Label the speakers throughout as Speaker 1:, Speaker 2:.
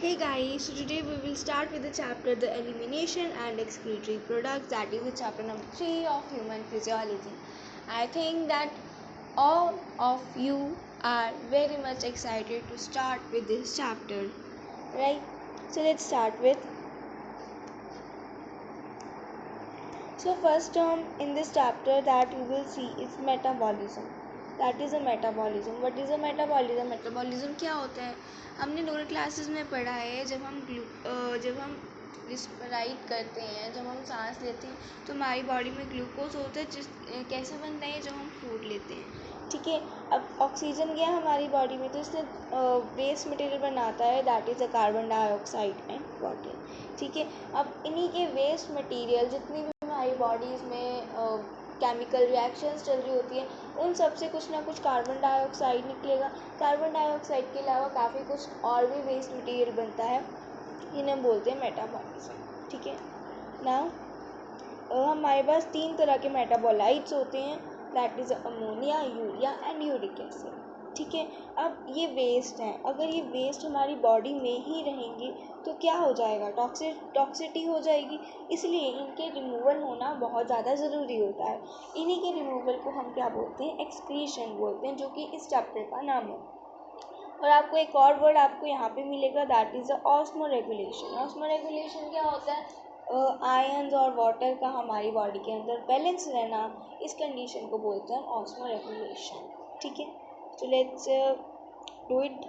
Speaker 1: Hey guys, so today we will start with the chapter the elimination and excretory products, that is the chapter number 3 of human physiology. I think that all of you are very much excited to start with this chapter, right? So let's start with. So first term in this chapter that you will see is metabolism. That is a metabolism. What is a metabolism? Metabolism क्या होता है? हमने lower classes में पढ़ा है जब हम रिस्पिराइट करते हैं, जब हम सांस लेते हैं तो हमारी बॉडी में ग्लूकोज होता है कैसे बनता है जब हम फूड लेते हैं, ठीक है। अब ऑक्सीजन गया हमारी बॉडी में तो इससे वेस्ट मटेरियल बनाता है, that is a carbon dioxide and water, ठीक है। अब इन्हीं के वेस्ट मटेरियल जितनी भी हमारी बॉडीज़ में केमिकल रिएक्शंस चल रही होती हैं उन सब से कुछ ना कुछ कार्बन डाइऑक्साइड निकलेगा। कार्बन डाइऑक्साइड के अलावा काफ़ी कुछ और भी वेस्ट मटेरियल बनता है, इन्हें बोलते हैं मेटाबॉलिज्म, ठीक है। नाउ हमारे पास 3 तरह के मेटाबोलाइट्स होते हैं, that is ammonia, urea and uric acid, ठीक है। अब ये वेस्ट हैं, अगर ये वेस्ट हमारी बॉडी में ही रहेंगे तो क्या हो जाएगा, टॉक्सिटी हो जाएगी, इसलिए इनके रिमूवल होना बहुत ज़्यादा ज़रूरी होता है। इन्हीं के रिमूवल को हम क्या बोलते हैं, एक्सक्रीशन बोलते हैं, जो कि इस चैप्टर का नाम है। और आपको एक और वर्ड आपको यहाँ पे मिलेगा, that is the osmo regulation. Osmo regulation क्या होता है, आयन्स और वाटर का हमारी बॉडी के अंदर बैलेंस रहना, इस कंडीशन को बोलते हैं ऑस्मो रेगुलेशन, ठीक है। So let's do it,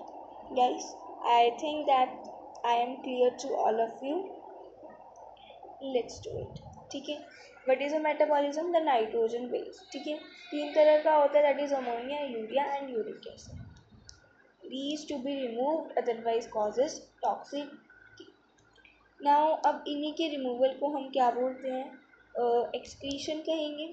Speaker 1: guys. I think that I am clear to all of you. Let's do it, ठीक है। What is a metabolism? The nitrogen base, ठीक है। 3 तरह का होता है, that is ammonia, urea and uric acid. These to be removed otherwise causes toxic. Now अब इन्हीं के रिमूवल को हम क्या बोलते हैं, एक्सक्रीशन कहेंगे,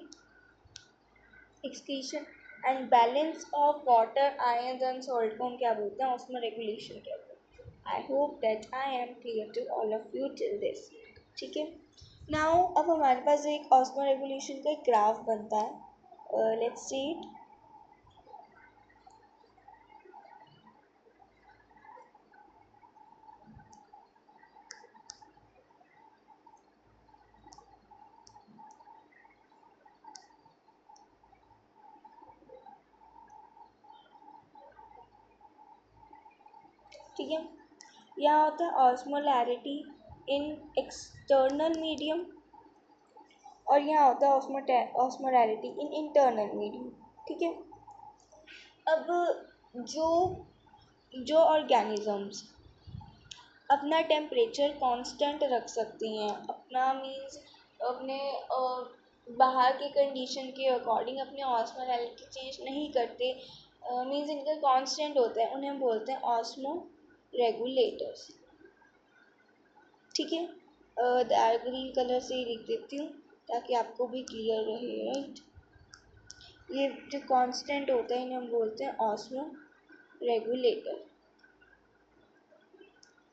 Speaker 1: excretion. And balance of water, ions and salt को हम क्या बोलते हैं, ऑस्मो रेगुलेशन कहते हैं। I hope that I am clear to all of you till this, ठीक है। नाउ अब हमारे पास एक ऑस्मो रेगुलेशन का एक ग्राफ बनता है, लेट्स सी इट। ठीक है, यहाँ होता है ऑस्मोलैरिटी इन एक्सटर्नल मीडियम और यहाँ होता है ऑस्मोलैरिटी इन इंटरनल मीडियम, ठीक है। अब जो जो ऑर्गेनिजम्स अपना टेम्परेचर कांस्टेंट रख सकती हैं, अपना मीन्स अपने बाहर के कंडीशन के अकॉर्डिंग अपने ऑस्मोलैरिटी चेंज नहीं करते, मीन्स इनका कांस्टेंट होता है, उन्हें हम बोलते हैं ऑस्मो रेगुलेटर्स, ठीक है। डार्क ग्रीन कलर से ही लिख देती हूँ ताकि आपको भी क्लियर रहे, राइट। ये जो कांस्टेंट होता है इन्हें हम बोलते हैं ऑस्मो रेगुलेटर,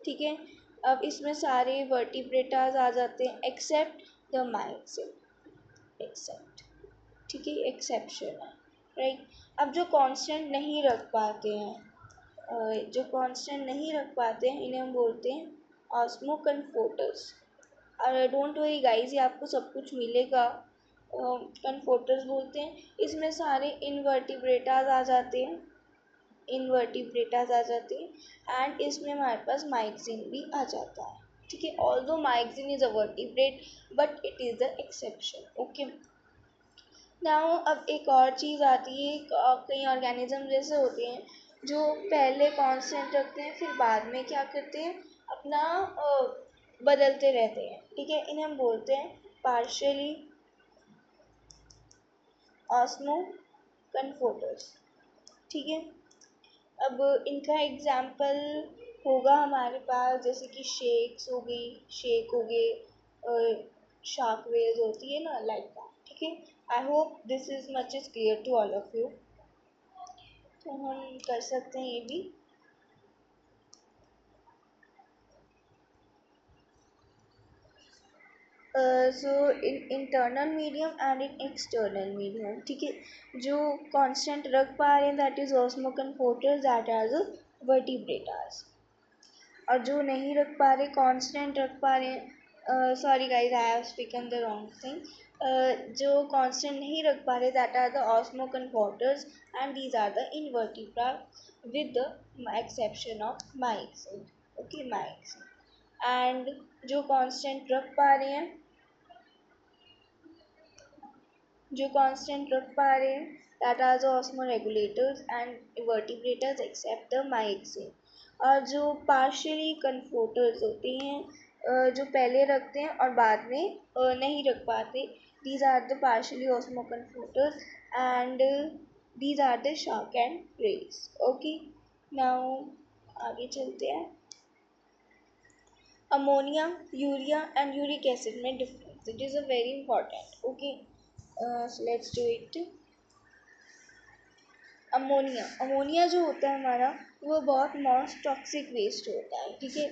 Speaker 1: ठीक है। अब इसमें सारे वर्टिब्रेटास आ जाते हैं एक्सेप्ट द माइक्सिन, एक्सेप्ट, ठीक है, एक्सेप्शन है, राइट। अब जो कांस्टेंट नहीं रख पाते हैं, इन्हें हम बोलते हैं ऑस्मो कन्फोर्टर्स। और डोंट वरी गाइस, ये आपको सब कुछ मिलेगा, कन्फोर्टर्स बोलते हैं। इसमें सारे इनवर्टिब्रेटास आ जाते हैं, एंड इसमें हमारे पास माइक्सिन भी आ जाता है, ठीक है। Although myxine is a vertebrate but it is the exception, okay. Now अब एक और चीज़ आती है, कई ऑर्गेनिज्म जैसे होते हैं जो पहले कांस्टेंट रखते हैं फिर बाद में क्या करते हैं, अपना बदलते रहते हैं, ठीक है। इन्हें हम बोलते हैं पार्शियली ऑस्मो कन्फोर्टर्स, ठीक है। अब इनका एग्जाम्पल होगा हमारे पास, जैसे कि शेक हो गए, शार्क वेव्स होती है ना, लाइक दैट, ठीक है। I hope this is much is clear to all of you. तो हम कर सकते हैं ये भी। So in internal medium and in external medium, ठीक है। जो कांस्टेंट रख पा रहे हैं that is osmo conformers, that are the vertebrates. और जो नहीं रख पा रहे कांस्टेंट रख पा रहे, sorry guys I have spoken the wrong thing, जो कांस्टेंट नहीं रख पा रहे that are the osmo converters and these are the invertebrates with the exception of myxine, okay myxine, and जो कांस्टेंट रख पा रहे हैं जो कांस्टेंट रख पा रहे हैं that are the osmoregulators and vertebrates except the myxine, और जो पार्शियली कन्वर्टर्स होते हैं जो पहले रखते हैं और बाद में नहीं रख पाते, these are the partially osmo converters and these are the shark and rays. Okay, now आगे चलते हैं। Ammonia, urea and uric acid में difference, it is a very important. Okay, so let's do it। अमोनिया जो होता है हमारा वो बहुत मोस्ट टॉक्सिक वेस्ट होता है, ठीक है।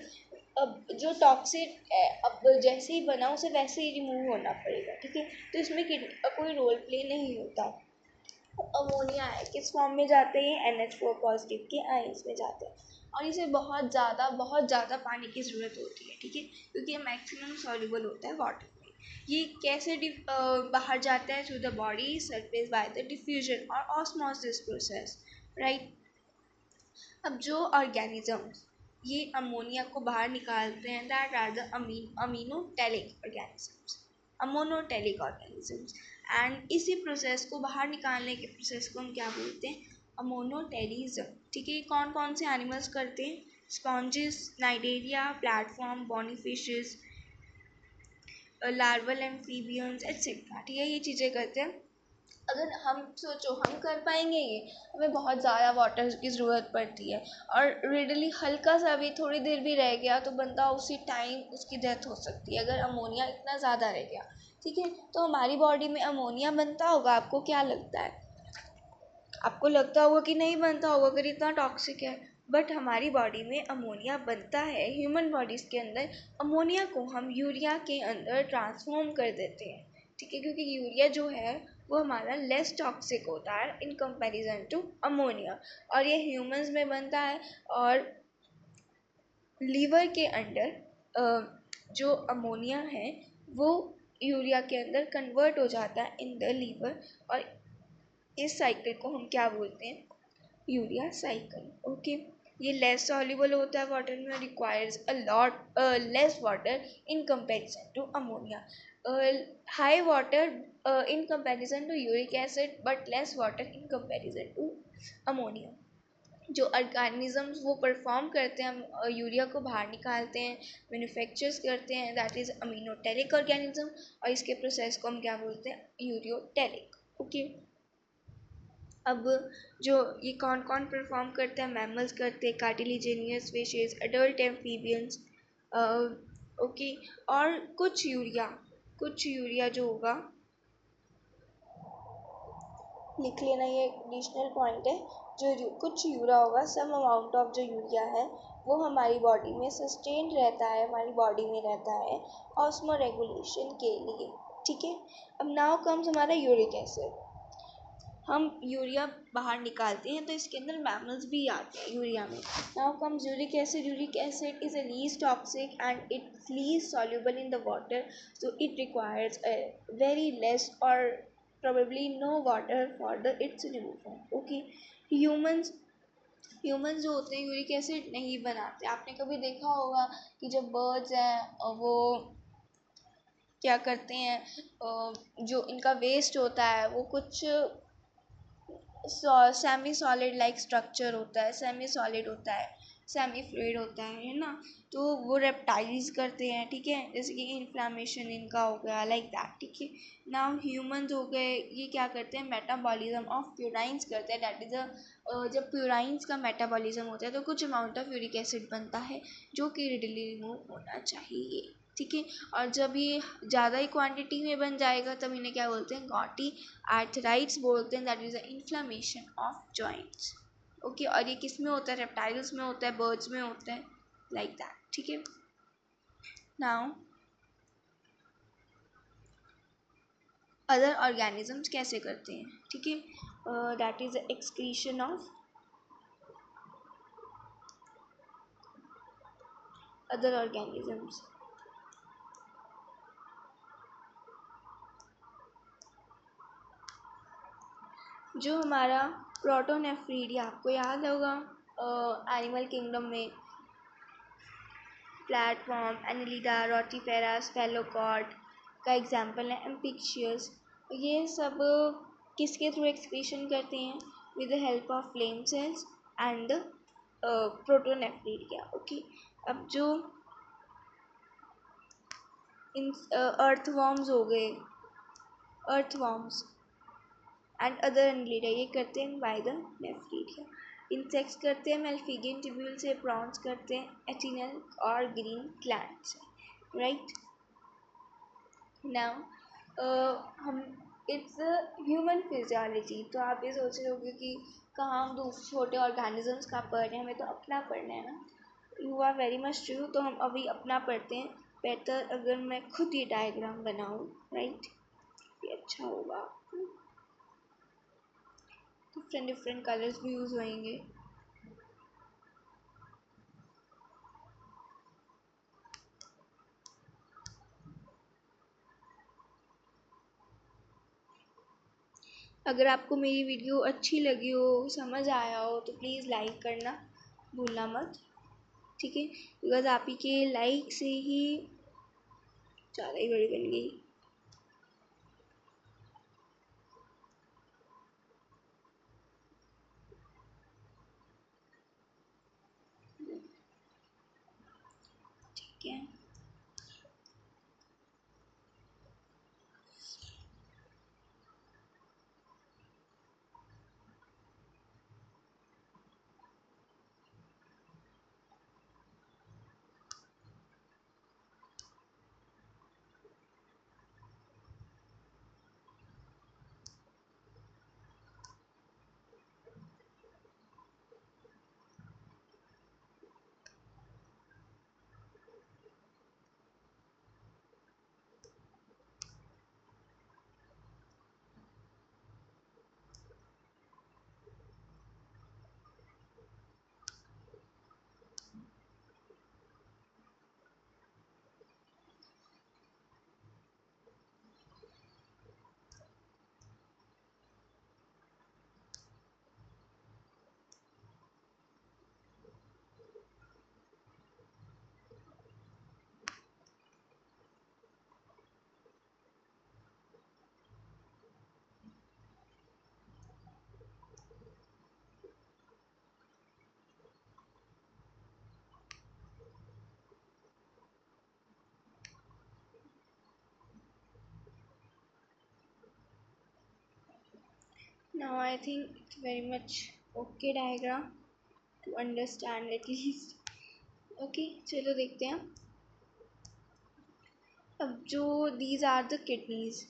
Speaker 1: अब जो टॉक्सिक है अब जैसे ही बना उसे वैसे ही रिमूव होना पड़ेगा, ठीक है। तो इसमें कोई रोल प्ले नहीं होता। अमोनिया है किस फॉर्म में जाते हैं, NH4 पॉजिटिव के आयंस में जाते हैं, और इसे बहुत ज़्यादा पानी की ज़रूरत होती है, ठीक है, क्योंकि ये मैक्सिमम सॉल्युबल होता है वाटर में। ये कैसे बाहर जाता है through the body surface by the diffusion और ऑस्मोसिस प्रोसेस, राइट। अब जो ऑर्गेनिजम्स ये अमोनिया को बाहर निकालते हैं that are the ammonotelic organisms, ammonotelic organisms, and इसी प्रोसेस को बाहर निकालने के प्रोसेस को हम क्या बोलते हैं, अमोनोटेलिज्म, ठीक है। कौन कौन से एनिमल्स करते हैं, sponges, cnidaria, platform, bony fishes, larval amphibians et cetera, ठीक है, ये चीज़ें करते हैं। अगर हम सोचो हम कर पाएंगे ये, हमें बहुत ज़्यादा वाटर की ज़रूरत पड़ती है, और रेडली हल्का सा भी थोड़ी देर भी रह गया तो बंदा उसी टाइम उसकी डेथ हो सकती है अगर अमोनिया इतना ज़्यादा रह गया, ठीक है। तो हमारी बॉडी में अमोनिया बनता होगा, आपको क्या लगता है, आपको लगता होगा कि नहीं बनता होगा अगर इतना टॉक्सिक है, बट हमारी बॉडी में अमोनिया बनता है। ह्यूमन बॉडीज़ के अंदर अमोनिया को हम यूरिया के अंदर ट्रांसफॉर्म कर देते हैं, ठीक है, क्योंकि यूरिया जो है वो हमारा लेस टॉक्सिक होता है इन कंपैरिजन टू अमोनिया, और ये ह्यूमंस में बनता है, और लीवर के अंदर जो अमोनिया है वो यूरिया के अंदर कन्वर्ट हो जाता है इन द लीवर, और इस साइकिल को हम क्या बोलते हैं, यूरिया साइकिल। ओके, ये लेस सॉल्युबल होता है वाटर में, requires a lot less water in comparison to ammonia, high water in comparison to uric acid but less water in comparison to ammonia. जो ऑर्गेनिजम्स वो परफॉर्म करते हैं, हम urea को बाहर निकालते हैं, मैन्युफैक्चर्स करते हैं, दैट इज़ अमीनोटेलिक ऑर्गेनिज्म, और इसके प्रोसेस को हम क्या बोलते हैं, यूरियोटेलिक। ओके, अब जो ये कौन कौन परफॉर्म करते हैं, मैमल्स करते हैं, कार्टिलिजेनियस फिशेस, एडल्ट एम्फीबियंस, ओके, और कुछ यूरिया जो होगा, लिख लेना, ये एडिशनल पॉइंट है, जो कुछ यूरिया होगा, सम अमाउंट ऑफ जो यूरिया है वो हमारी बॉडी में सस्टेन्ड रहता है, हमारी बॉडी में रहता है ऑस्मो रेगुलेशन के लिए, ठीक है। अब नाउ कम्स हमारा यूरिक एसिड। हम यूरिया बाहर निकालते हैं तो इसके अंदर मैमल्स भी आते हैं यूरिया में। Now comes uric acid is a least toxic and it's least soluble in the water, so it requires a very less और probably no water for the its removal। Okay, humans जो होते हैं uric acid नहीं बनाते। आपने कभी देखा होगा कि जब बर्ड्स हैं वो क्या करते हैं, जो इनका वेस्ट होता है वो कुछ सेमी सॉलिड लाइक स्ट्रक्चर होता है, सेमी सॉलिड होता है, सेमी फ्लूइड होता है ना, तो वो रेप्टाइल्स करते हैं, ठीक है, जैसे कि इन्फ्लामेशन इनका हो गया लाइक दैट, ठीक है। नाउ ह्यूमंस हो गए, ये क्या करते हैं, मेटाबॉलिज्म ऑफ प्यूराइंस करते हैं, दैट इज़ जब प्यूराइंस का मेटाबॉलिज्म होता है तो कुछ अमाउंट ऑफ यूरिक एसिड बनता है जो कि रेडिली रिमूव होना चाहिए, ठीक है। और जब ये ज़्यादा ही क्वांटिटी में बन जाएगा तब इन्हें क्या बोलते हैं, गॉटी आर्थराइट्स बोलते हैं, that is the inflammation of joints. Okay, और ये किस में होता है, रेप्टाइल्स में होता है, बर्ड्स में होता है, लाइक दैट, ठीक है। नाउ अदर ऑर्गेनिजम्स कैसे करते हैं, ठीक है, that is excretion of other organisms. जो हमारा प्रोटोनेफ्रीडिया, आपको याद होगा एनिमल किंगडम में प्लेटफॉर्म, एनिलिडा, रोटीफेरा, स्फेलोकॉड का एग्जाम्पल है एम्पिक्शियस। ये सब किसके थ्रू एक्सक्रीशन करते हैं? With the help of flame cells and protonephridia. Okay, अब जो इन अर्थवॉर्म्स हो गए, अर्थवॉर्म्स एंड अदर एनिलिडा, ये करते हैं बाय द नेफ्रीडिया। इंसेक्ट्स करते हैं मेल्फिगियन ट्यूब्यूल से, प्रॉन्स करते हैं एटिनल और ग्रीन ग्लैंड से, राइट। नाउ हम इट्स ह्यूमन फिजियोलॉजी। तो आप ये सोच रहे होगे कि कहाँ हम दूसरे छोटे ऑर्गेनिजम्स का पढ़ रहे हैं, हमें तो अपना पढ़ना है ना। You are very much true. तो हम अभी अपना पढ़ते हैं। बेहतर अगर मैं खुद ये डायग्राम बनाऊँ, राइट, ये अच्छा होगा। डिफरेंट डिफरेंट कलर्स भी यूज़ होंगे। अगर आपको मेरी वीडियो अच्छी लगी हो, समझ आया हो, तो प्लीज़ लाइक करना भूलना मत, ठीक है। बिकॉज आप ही के लाइक से ही ज़्यादा ही बड़ी बन गई। ठीक है, now I think it's very much okay diagram to understand at least। Okay, चलो देखते हैं। अब जो दीज आर द किडनीज,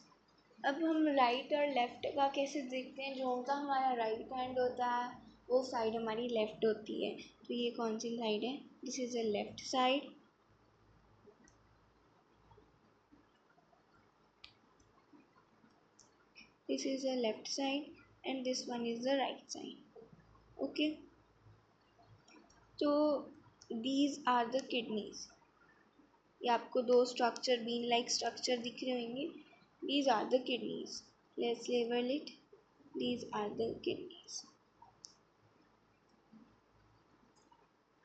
Speaker 1: अब हम राइट और लेफ़्ट का कैसे देखते हैं? जो उनका हमारा राइट हैंड होता है वो साइड हमारी लेफ़्ट होती है। तो ये कौन सी साइड है? This is the left side. This is the left side and this one is the right side. Okay, तो दीज आर द किडनीज। ये आपको दो स्ट्रक्चर, बीन लाइक स्ट्रक्चर दिख रहे होंगे। These are the kidneys. Let's label it, these are the kidneys.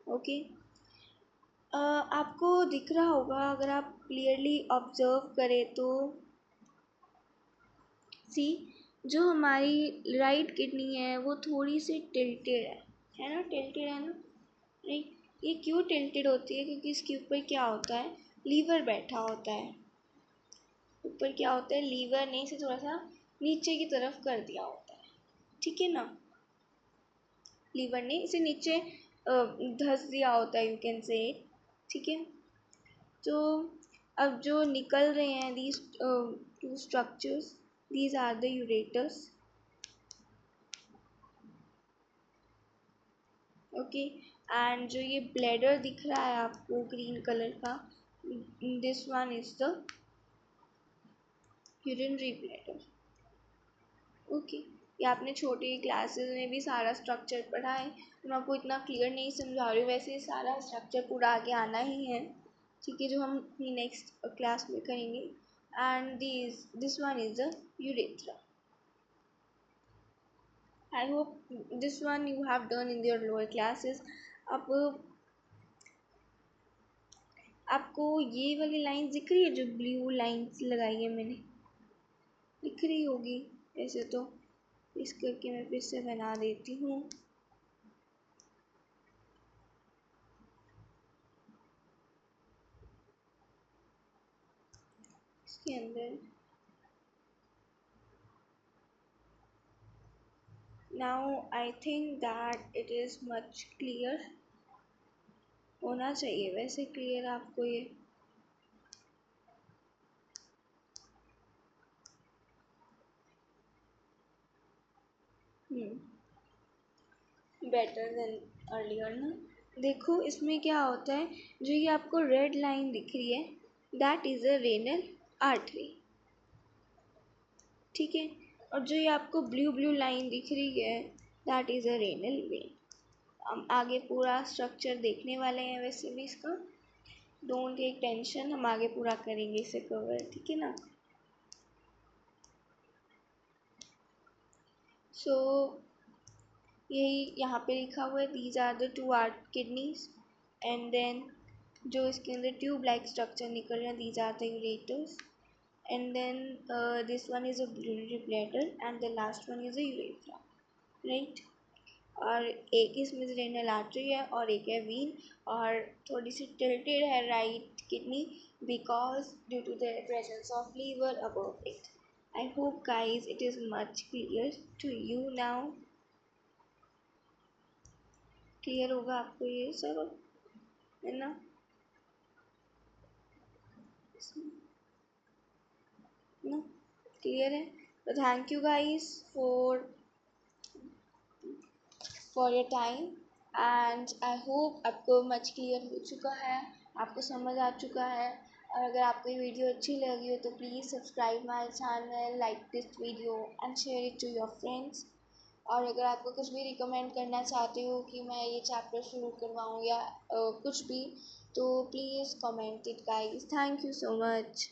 Speaker 1: Okay, आपको दिख रहा होगा अगर आप क्लियरली ऑब्जर्व करें तो, सी, जो हमारी राइट किडनी है वो थोड़ी सी टिल्टेड है ना, टिल्टेड है ना, राइट। ये क्यों टिल्टेड होती है? क्योंकि इसके ऊपर क्या होता है? लीवर बैठा होता है। ऊपर क्या होता है? लीवर ने इसे थोड़ा सा नीचे की तरफ कर दिया होता है, ठीक है ना। लीवर ने इसे नीचे धस दिया होता है, यू कैन से, ठीक है। तो अब जो निकल रहे हैं these two structures, these are the ureters. Okay, and जो ये ब्लैडर दिख रहा है आपको ग्रीन कलर का, this one is the urinary bladder. Okay, ये आपने छोटी क्लासेस में भी सारा स्ट्रक्चर पढ़ा है, मैं आपको इतना क्लियर नहीं समझा रही हूँ, वैसे सारा स्ट्रक्चर पूरा आगे आना ही है, ठीक है, जो हम अपनी नेक्स्ट क्लास में करेंगे. And this one is the urethra. I hope this one you have done in your lower classes. अब आपको ये वाली लाइन दिख रही है, जो ब्लू लाइन्स लगाई है मैंने, दिख रही होगी ऐसे तो. इस करके मैं फिर से बना देती हूँ. इसके अंदर now I think that it is much clear. होना चाहिए वैसे क्लियर आपको ये. बेटर देन अर्लियर ना. देखो इसमें क्या होता है, जो ये आपको रेड लाइन दिख रही है, that is a renal artery, ठीक है. और जो ये आपको ब्लू ब्लू लाइन दिख रही है, that is a renal vein. हम आगे पूरा स्ट्रक्चर देखने वाले हैं वैसे भी इसका. डोंट टेक टेंशन, हम आगे पूरा करेंगे इसे कवर, ठीक है ना. सो यही यहाँ पे लिखा हुआ है, these are the two art kidneys. And then जो इसके अंदर ट्यूब लाइक स्ट्रक्चर निकल रहे हैं, these are the ureters. And then this one is a biliary bladder and the last one is a urethra, right. और एक इसमें से रेनल आर्टरी है और एक है वीन, और थोड़ी सी टिल्टेड है right kidney because due to the presence of liver above it. I hope guys it is much clear to you now. Clear होगा आपको ये सब, है ना. ना क्लियर है. तो thank you guys for your time. And I hope आपको मच क्लियर हो चुका है, आपको समझ आ चुका है. और अगर आपको ये वीडियो अच्छी लगी हो तो please subscribe my channel, like this video and share it to your friends. और अगर आपको कुछ भी रिकमेंड करना चाहते हो कि मैं ये चैप्टर शुरू करवाऊँ या कुछ भी, तो please comment it guys. Thank you so much.